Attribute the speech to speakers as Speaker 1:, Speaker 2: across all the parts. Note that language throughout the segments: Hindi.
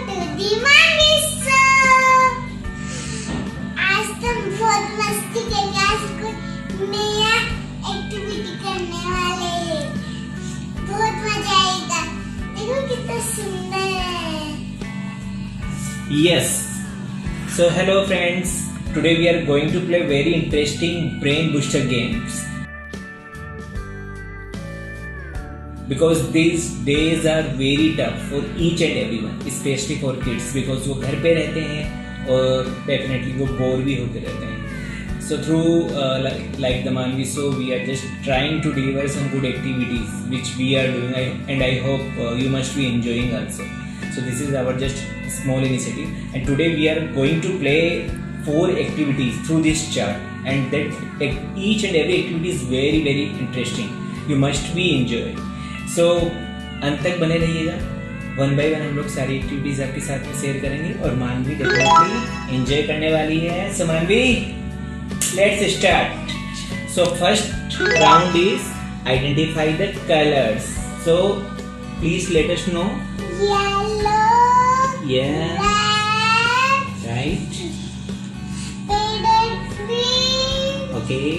Speaker 1: to the Monday Show। आज तुम बहुत मस्ती करेंगे। आज कुछ नया एक्टिविटी करने वाले हैं। बहुत मजा आएगा। देखो कितना सुंदर है।
Speaker 2: Yes. So hello friends. Today we are going to play very interesting brain booster games. Because these days are very tough for each and everyone, especially for kids, because वो घर पे रहते हैं और definitely वो बोर भी होते रहते हैं. So through like the Manvi Show, we are just trying to deliver some good activities which we are doing, and I hope you must be enjoying also. So this is our just small initiative, and today we are going to play 4 activities through this chart, and that each and every activity is very very interesting. You must be enjoy. So अंत तक बने रहिएगा। 1 बाय 1 हम लोग सारी एक्टिविटीज आपके साथ में शेयर करेंगे और मानवी डेफिनेटली एंजॉय करने वाली है। सो मानवी, let's start. So first round is identify the colours. So please let us know.
Speaker 1: Yellow,
Speaker 2: Yeah,
Speaker 1: red,
Speaker 2: right.
Speaker 1: faded green,
Speaker 2: Okay.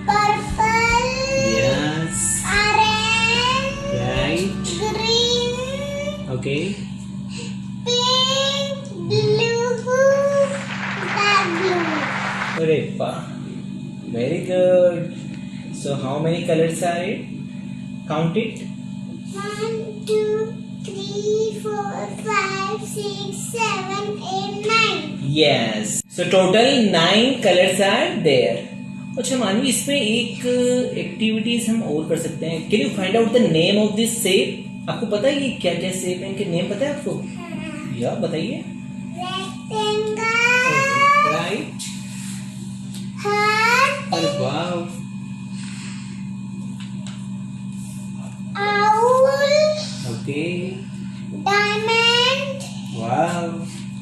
Speaker 1: purple,
Speaker 2: Yes.
Speaker 1: orange,
Speaker 2: Right.
Speaker 1: green,
Speaker 2: Okay.
Speaker 1: pink, blue, dark blue।
Speaker 2: अरे वाह, very good. So how many colors are it? Count it.
Speaker 1: 1, 2, 3, 4, 5, 6, 7, 8, 9।
Speaker 2: Yes. So total 9 colors are there. अच्छा मानवी, इसमें एक एक्टिविटीज हम और कर सकते हैं। Can you find out the name of this shape? आपको पता है ये क्या क्या शेप है, इनके नेम पता है आपको? या बताइए।
Speaker 1: Rectangle,
Speaker 2: right.
Speaker 1: heart,
Speaker 2: अरे वाह,
Speaker 1: owl,
Speaker 2: ओके,
Speaker 1: diamond,
Speaker 2: वाह,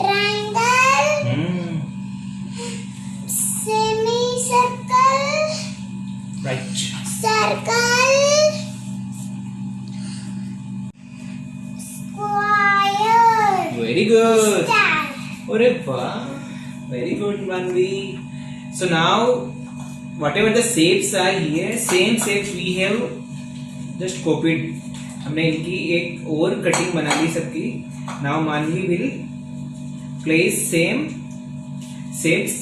Speaker 1: triangle, semicircle,
Speaker 2: right,
Speaker 1: circle, square,
Speaker 2: very good.
Speaker 1: star।
Speaker 2: अरे वाह, very good Manvi. So now whatever the shapes are here, same shapes we have just copied. हमने इनकी एक और कटिंग बना ली सबकी. Now Manvi will place same shapes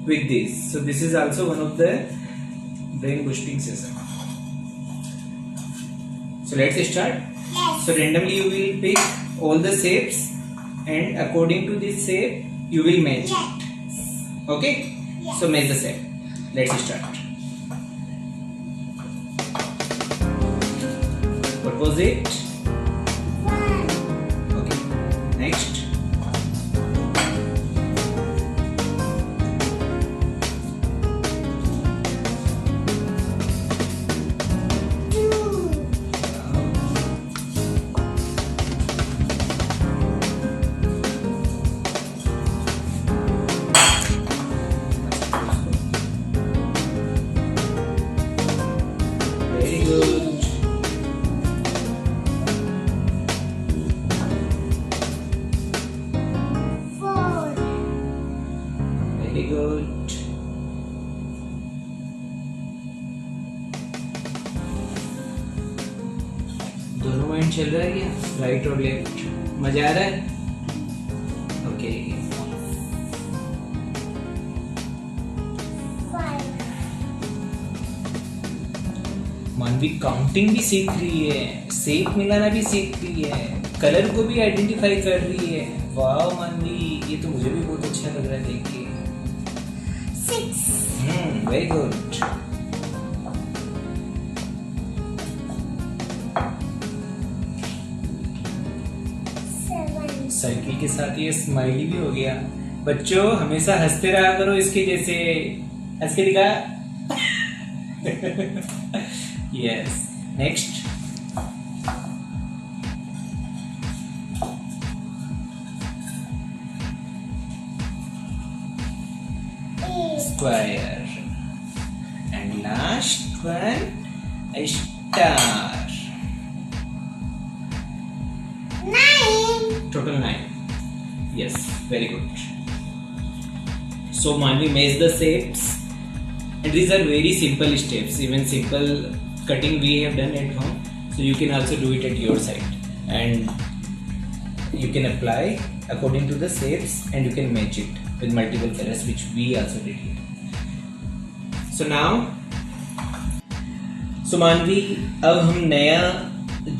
Speaker 2: with this. So this is also one of the brain boosting session. So let's start.
Speaker 1: Yes.
Speaker 2: So randomly you will pick all the shapes, and according to this shape you will match.
Speaker 1: Yes.
Speaker 2: Okay?
Speaker 1: Yes.
Speaker 2: So match the shape. Let's start. What was it?
Speaker 1: 1,
Speaker 2: Okay. Next.
Speaker 1: 2,
Speaker 2: Very good.
Speaker 1: four,
Speaker 2: Very good. दोनों माइंड चल रहा है क्या? राइट और लेफ्ट मजा आ रहा है? ओके।
Speaker 1: 5,
Speaker 2: मानवी काउंटिंग भी सीख रही है, शेप मिलाना भी सीख रही है, कलर को भी आइडेंटिफाई कर रही है। वाह मानवी, ये तो मुझे भी बहुत अच्छा लग रहा है देख के।
Speaker 1: 6,
Speaker 2: वेरी गुड। साइकिल के साथ ये स्माइली भी हो गया। बच्चों हमेशा हंसते रहा करो इसके जैसे। हंस के दिखा। Yes. Next. Square. And last one, a star.
Speaker 1: 9,
Speaker 2: total 9. Yes, very good. So Manvi, match the shapes, and these are very simple steps. Even simple cutting we have done at home, so you can also do it at your side, and you can apply according to the shapes, and you can match it with multiple colors, which we also did here. So now, so Manvi, अब हम नया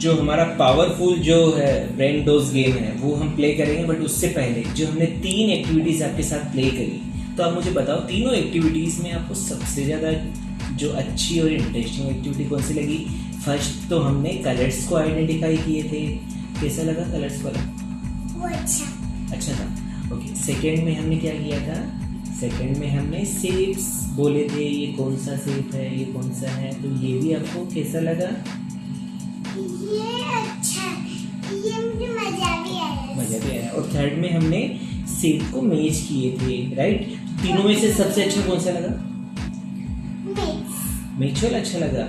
Speaker 2: जो हमारा पावरफुल जो है ब्रेन डोज गेम है वो हम प्ले करेंगे, बट उससे पहले जो हमने 3 एक्टिविटीज आपके साथ प्ले करी, तो आप मुझे बताओ तीनों एक्टिविटीज में आपको सबसे ज्यादा जो अच्छी और इंटरेस्टिंग एक्टिविटी कौन सी लगी? फर्स्ट तो हमने कलर्स को आइडेंटिफाई किए थे, कैसा लगा कलर्स वाला?
Speaker 1: वो अच्छा
Speaker 2: था। ओके, सेकेंड में हमने क्या किया था? सेकेंड में हमने शेप्स बोले थे, ये कौन सा शेप है, ये कौन सा है, तो ये भी आपको कैसा लगा?
Speaker 1: ये अच्छा, ये मुझे मजा भी आया।
Speaker 2: और थर्ड में हमने शेप को मैच किए थे, राइट? तीनों में से सबसे अच्छा कौन सा लगा? मैच वाला अच्छा लगा।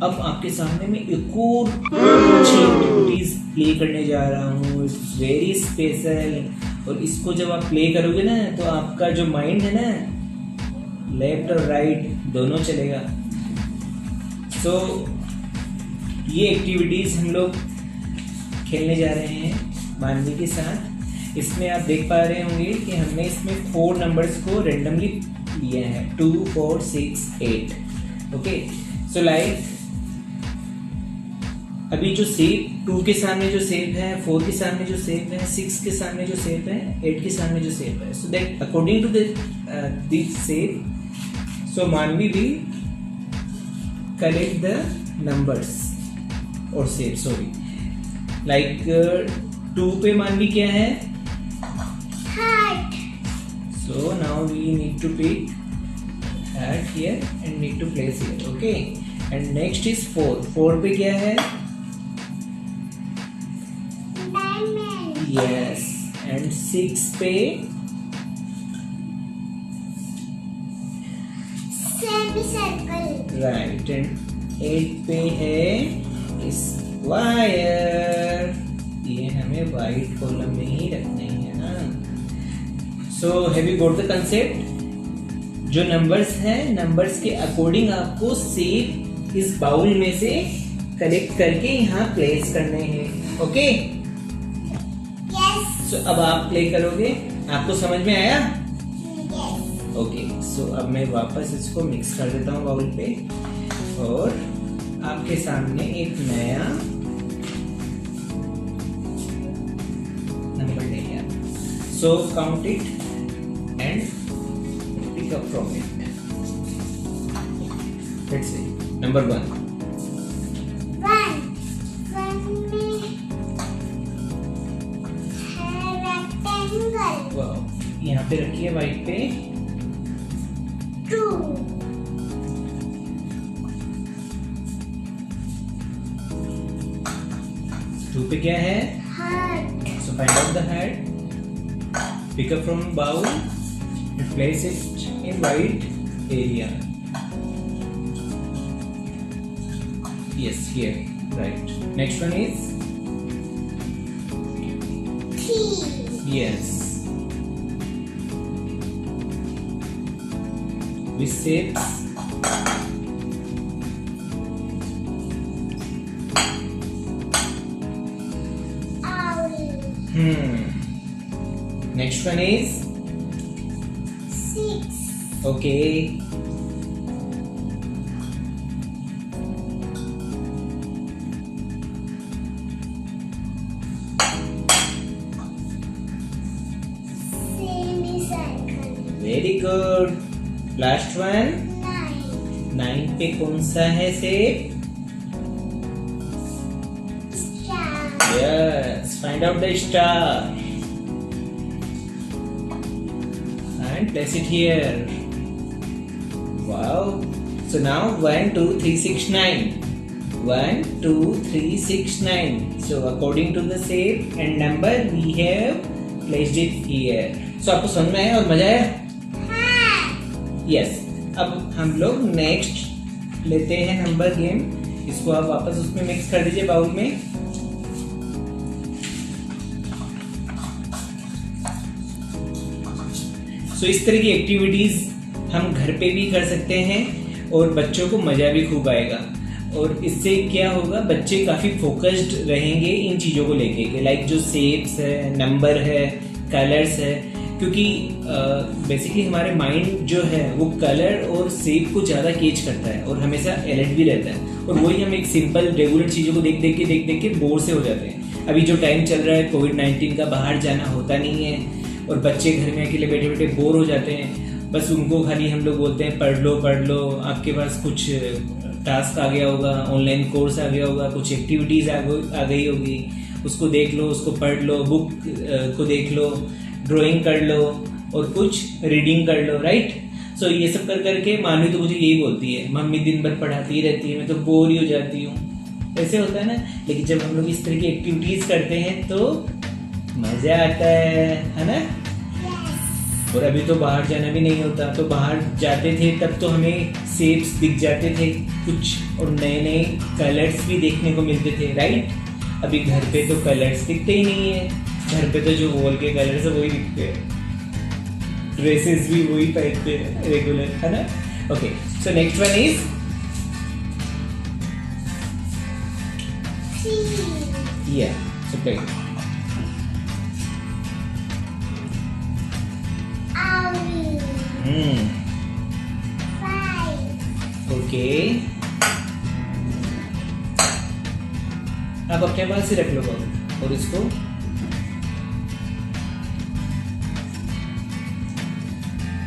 Speaker 2: अब आपके सामने मैं एक और अच्छी एक्टिविटीज प्ले करने जा रहा हूँ, इट्स वेरी स्पेशल। और इसको जब आप प्ले करोगे ना, तो आपका जो माइंड है ना, लेफ्ट और राइट दोनों चलेगा। सो ये एक्टिविटीज हम लोग खेलने जा रहे हैं मानवी के साथ। इसमें आप देख पा रहे होंगे कि हमने इसमें 4 नंबर्स को रेंडमली लिए हैं, 2, 4, 6, 8। ओके, सो लाइक अभी जो शेप 2 के सामने जो शेप है, 4 के सामने जो शेप है, 6 के सामने जो शेप है, 8 के सामने जो शेप है, so that according to this shape, so Manvi will collect the numbers और शेप। सॉरी, लाइक 2 पे मानवी क्या है?
Speaker 1: Heart.
Speaker 2: So now we need to pick heart here and need to place here. Okay, and next is 4. 4 पे क्या है?
Speaker 1: डायमंड।
Speaker 2: Yes, and 6 पे
Speaker 1: सेमी सर्कल।
Speaker 2: right, and 8 पे है स्क्वायर। ये हमें वाइट कॉलम में ही रखने हैं ना। So have you got the concept? जो नंबर्स हैं, नंबर्स के अकॉर्डिंग आपको शेप इस बाउल में से कलेक्ट करके यहाँ प्लेस करने हैं। Okay,
Speaker 1: yes.
Speaker 2: सो अब आप प्ले करोगे, आपको समझ में आया?
Speaker 1: यस।
Speaker 2: ओके, सो अब मैं वापस इसको मिक्स कर देता हूँ बाउल पे, और आपके सामने एक नया नंबर लेके आता। So count it and pick up from it. Let's say number 1.
Speaker 1: 1 में है रेक्टेंगल।
Speaker 2: वाओ, यहाँ पे रखिए वाइट पे।
Speaker 1: 2
Speaker 2: पे क्या है?
Speaker 1: Heart.
Speaker 2: So find out the head, pick up from bowl and place it in white area. Yes, here, right. Next one is
Speaker 1: 3
Speaker 2: yes. Which shapes?
Speaker 1: owl।
Speaker 2: Next one is
Speaker 1: 6
Speaker 2: okay.
Speaker 1: semicircle।
Speaker 2: Very good. Last one. 9 पे कौन सा है shape?
Speaker 1: star।
Speaker 2: Yes. Find out the star and place it here. Wow. So now 1, 2, 3, 6, 9. 1, 2, 3, 6, 9. So according to the shape and number we have placed it here. So आपको समझ में आया और मजा आया?
Speaker 1: हाँ।
Speaker 2: यस। अब हम लोग नेक्स्ट लेते हैं नंबर गेम। इसको आप वापस उसमें मिक्स कर दीजिए बाउल में। सो इस तरह की एक्टिविटीज हम घर पे भी कर सकते हैं और बच्चों को मजा भी खूब आएगा। और इससे क्या होगा, बच्चे काफी फोकस्ड रहेंगे इन चीजों को लेके, लाइक जो शेप्स है, नंबर है, कलर्स है, क्योंकि बेसिकली हमारे माइंड जो है वो कलर और शेप को ज़्यादा कैच करता है और हमेशा अलर्ट भी रहता है। और वही हम एक सिंपल रेगुलर चीज़ों को देख देख के बोर से हो जाते हैं। अभी जो टाइम चल रहा है कोविड-19 का, बाहर जाना होता नहीं है और बच्चे घर में अकेले बैठे बैठे बोर हो जाते हैं। बस उनको खाली हम लोग बोलते हैं पढ़ लो, आपके पास कुछ टास्क आ गया होगा, ऑनलाइन कोर्स आ गया होगा, कुछ एक्टिविटीज़ आ गई होगी, उसको देख लो, उसको पढ़ लो, बुक को देख लो, ड्राइंग कर लो और कुछ रीडिंग कर लो, राइट। सो ये सब कर करके मानवी तो मुझे यही बोलती है, मम्मी दिन भर पढ़ाती ही रहती है, मैं तो बोर ही हो जाती हूँ। ऐसे होता है ना। लेकिन जब हम लोग इस तरह की एक्टिविटीज़ करते हैं तो मज़ा आता है ना। और अभी तो बाहर जाना भी नहीं होता, तो बाहर जाते थे तब तो हमें शेप्स दिख जाते थे कुछ, और नए नए कलर्स भी देखने को मिलते थे, राइट। अभी घर पे तो कलर्स दिखते ही नहीं है, घर पे तो जो वॉल के कलर्स है वही दिखते हैं, ड्रेसेस भी वही पहनते हैं रेगुलर, है ना। Okay, so next one is या सो प्ले ओके। आप अपने पास ही रख लो बॉल और इसको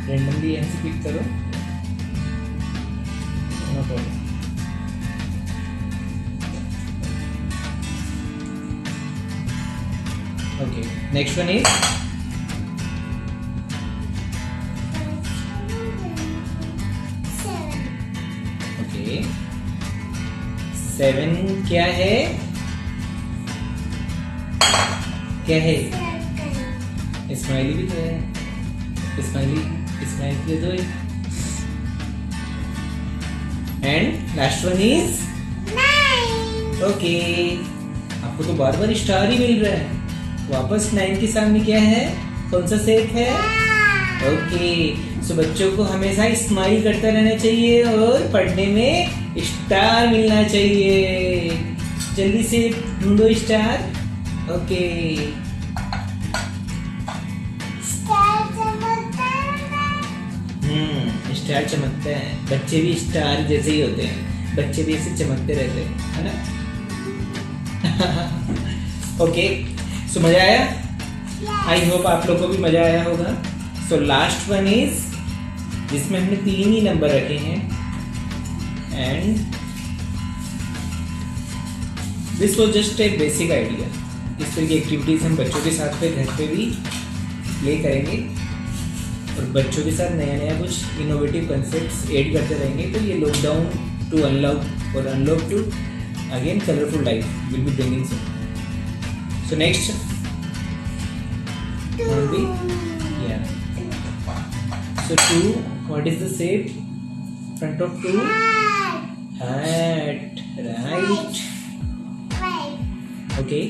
Speaker 2: रैंडमली यहाँ से पिक करो, no problem. Okay, next one is okay. 7 क्या है? क्या है? स्माइली भी तो है, स्माइल दे दो। And last one is 9। Okay, आपको तो बार बार स्टार ही मिल रहा है। वापस 9 के सामने क्या है, कौन सा शेप है? ओके, सो बच्चों को हमेशा स्माइल करता रहना चाहिए और पढ़ने में स्टार मिलना चाहिए। जल्दी से ढूंढो स्टार। ओके, स्टार चमकता है, बच्चे भी स्टार जैसे ही होते हैं, बच्चे भी ऐसे चमकते रहते हैं, है ना। ओके, सो मजा आया? आई होप आप लोग को भी मजा आया होगा। सो लास्ट वन इज जिसमें हमने 3 ही नंबर रखे हैं, and this was just a basic idea. इस तरह की एक्टिविटीज हम बच्चों के साथ पे घर पे भी प्ले करेंगे और बच्चों के साथ नया नया कुछ इनोवेटिव कंसेप्ट्स ऐड करते रहेंगे, तो ये लॉकडाउन टू अनलॉक और unlock two again colourful life will be bringing soon. So next will be yeah. So 2, what is the shape front of 2? Hat, right. Okay.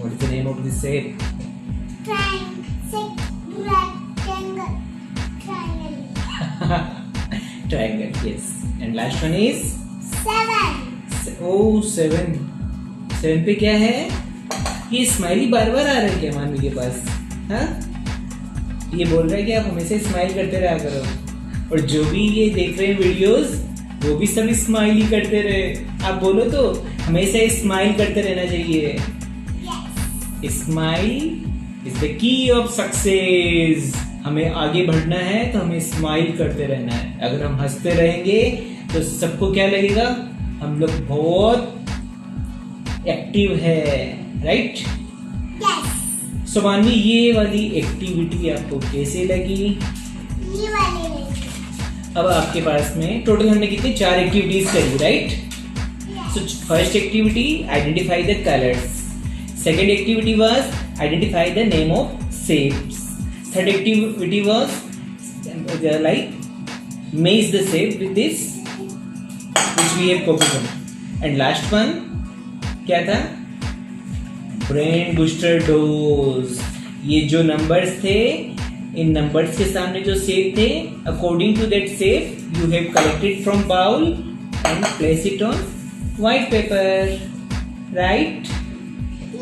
Speaker 2: What is the name of this shape? Triangle, yes. And last one is
Speaker 1: 7.
Speaker 2: ओह 7 पे क्या है? ये स्माइली बार बार आ रहा है क्या मानवी के पास? हाँ, ये बोल रहा है कि आप हमेशा स्माइल करते रहा करो, और जो भी ये देख रहे हैं वीडियोस वो भी सब स्माइली करते रहे। आप बोलो तो हमेशा स्माइल करते रहना चाहिए। Smile is the key of success. हमें आगे बढ़ना है तो हमें स्माइल करते रहना है। अगर हम हंसते रहेंगे तो सबको क्या लगेगा, हम लोग बहुत एक्टिव है, राइट। सो मानवी, ये वाली एक्टिविटी आपको कैसे लगी?
Speaker 1: ये वाली लगी।
Speaker 2: अब आपके पास में टोटल हमने कितनी 4 एक्टिविटीज करी, right. So first activity identify the colours, second activity was identify the name of shapes, third activity was like maze the shape with this which we have copied on, and last one क्या था? Brain booster dose. ये जो नंबर्स थे, इन नंबर्स के सामने जो सेब थे, अकॉर्डिंग टू दैट सेब you have collected from bowl and place it on white paper, right?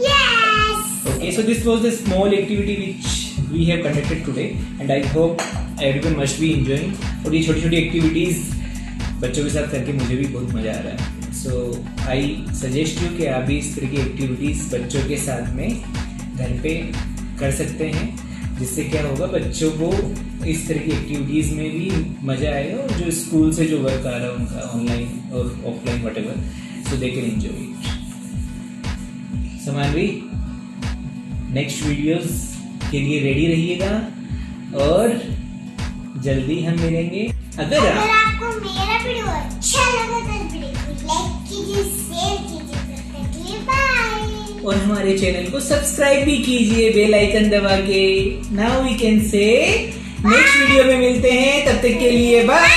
Speaker 1: Yes.
Speaker 2: Okay, so this was the small activity which we have conducted today and I hope everyone must be enjoying. और ये छोटी छोटी एक्टिविटीज बच्चों के साथ करके मुझे भी बहुत मजा आ रहा है। सो आई सजेस्ट यू कि आप भी इस तरह की एक्टिविटीज बच्चों के साथ में घर पे कर सकते हैं, जिससे क्या होगा, बच्चों को इस तरह की एक्टिविटीज में भी मजा आएगा और जो स्कूल से जो वर्क आ रहा है उनका ऑनलाइन और offline whatever, so they can enjoy it. समानवी, नेक्स्ट वीडियोस के लिए रेडी रहिएगा और जल्दी हम मिलेंगे। अगर
Speaker 1: आपको मेरा वीडियो अच्छा लगा तो वीडियो को लाइक कीजिए, शेयर कीजिए, तब तक के लिए बाय।
Speaker 2: और हमारे चैनल को सब्सक्राइब भी कीजिए बेल आइकन दबा के। Now we can say next video में मिलते हैं, तब तक के लिए बाय।